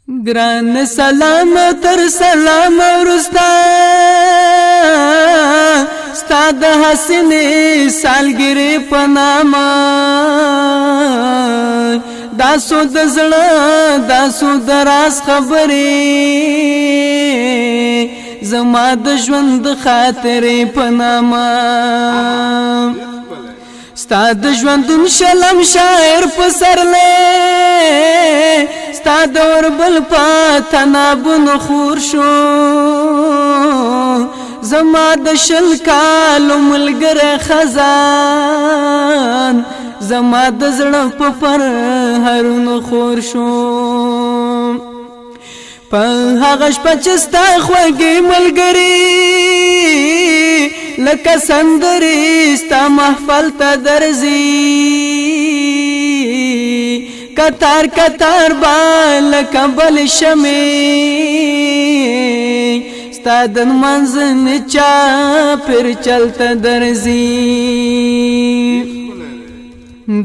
گران سلام تر سلام رستا ستا د حسن سالګری پناما دا سو د زړه دا سو د راز خبرې زما د ژوند خاطرې پناما ستا د ژوندون شلم شاعر پسرلې ستا دور بل پاتنابون خور شو زما د شل کالو ملګری خزان زما د زړه په پر هرونو خور شو په هغه شپه چې ستا خوږې ملګري لکه سندرې ستا محفل ته درځي کتار کتار با لکه بل شمې ستا د منځ نه چا پر چلته درځي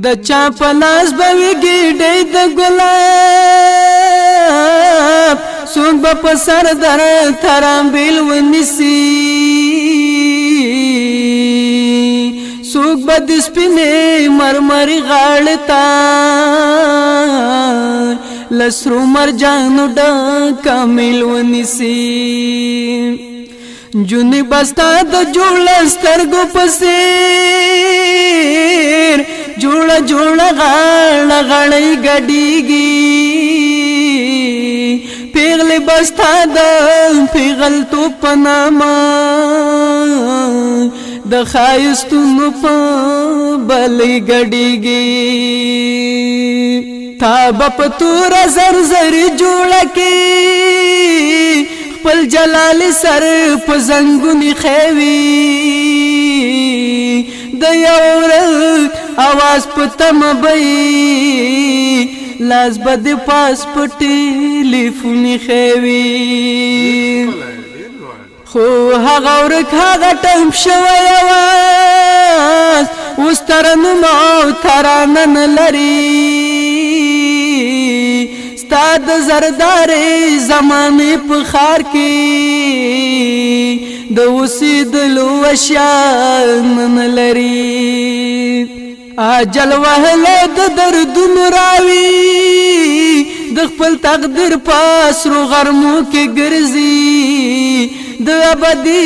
د چا په لاس به وي ګېډۍ د ګلاب څوک به په سر در ترامبیل ونیسي څوک به د سپینې مرمري غاړې ته له سرو مرجانو ډکه میل ونیسي جونې به ستا د جوړه سترګو په څېر جوړه جوړه غاړه غړۍ ګډېږي پیغلې به ستا د پیغلتوب په نامه د ښایستونو په بلۍ ګډېږي تا به په توره زرزرې جوړه کې خپل جلالي سر په زنګونې خیوي د یو ورځ اواز په تمه بی لاس به د پاس په ټیلیفونې خیوي خو هغه ورک هغه ټایم شوی اواز اوس ترنم او ترانه نه لري ستا د زردارې زمانې په ښار کې د اوسېدلو وشیان نه لري اجل وهلی د دردونو راوي د خپل تقدیر په سرو غرمو کې ګرځي د ابدي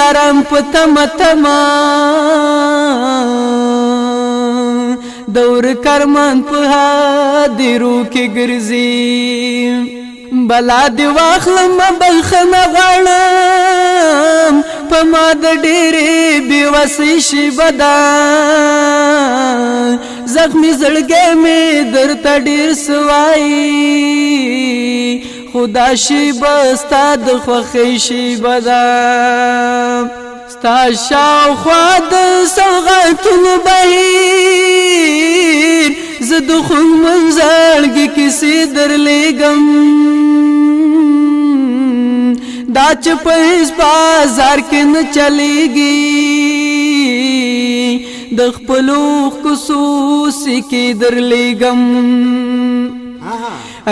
آرام په تمه تمه دور کرمان په هدیرو کې ګرځي بلا دی واخلم بخښنه غواړم په ما د ډېرې بېوسۍ شیبه ده زخمي زړګی مې درته ډېر څه وایي خو دا شیبه ستا د خوښۍ شیبه ده ستا شاوخوا د سوغاتونو بهیر زه د خوږ منځړګي کیسې درلیږم دا چې په هیڅ بازار کې نه چلیږي د خپلو خصوصي کې درلیږم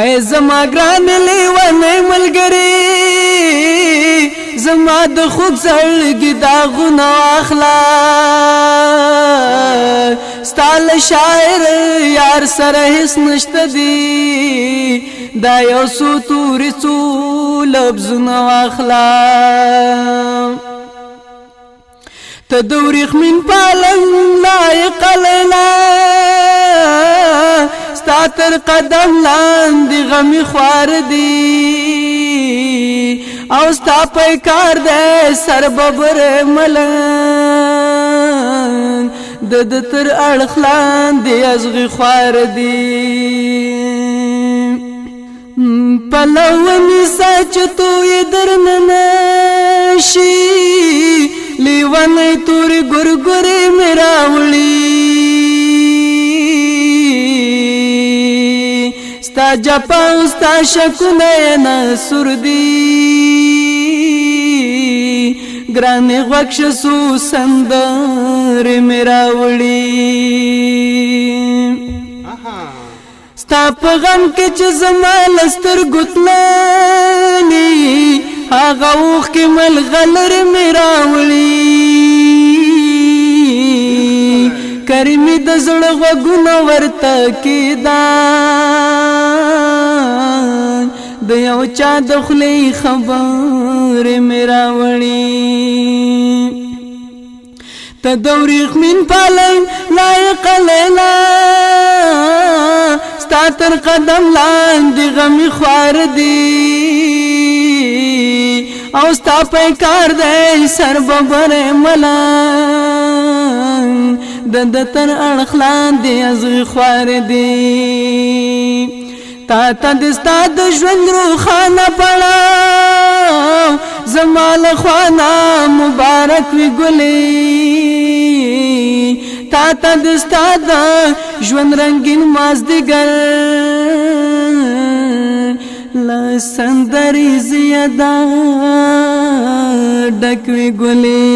ای زما ګران لیونی ملګري زما د خوږ زړګي داغونه واخله ستا له شاعر یار سره هیڅ نشته دي دا یو څو تورې څو لفظونه واخله ته د وریښمین پالنګ لایقه لیلا ستا تر قدم لاندې غمي خوار دي او ستا پیکار دی سر ببر ملنګ د تر اړخ لاندې ازغي خوار دي پلونی سچ تو یې درننه شي لیونی تورې ګورګورې مې راوړي ستا جپا او ستا شکونه یې نسور دي ګرانې غوږ شه څو سندرې مې راوړي ستا په غم کې چې زما له سترګو تللي هغه اوښکې ملغلرې مې راوړي کرمي د زړه غوږونه ورته کېدان د یو چا د خولې خبرې مې راوړي ته د وریښمین پالن لایقه لیلا ستا تر قدم لاندې غمي خوار دي او ستا پیکار دی سر ببرې ملنګ د تر اړخ لاندې ازغې خوار دي تا ته د ستا د ژوند روښانه پړاو زما له خوا نه مبارک وي ګلې تا ته د ستا د ژوند رنګین مازدیګر له سندرې زیاده ډک وي ګلې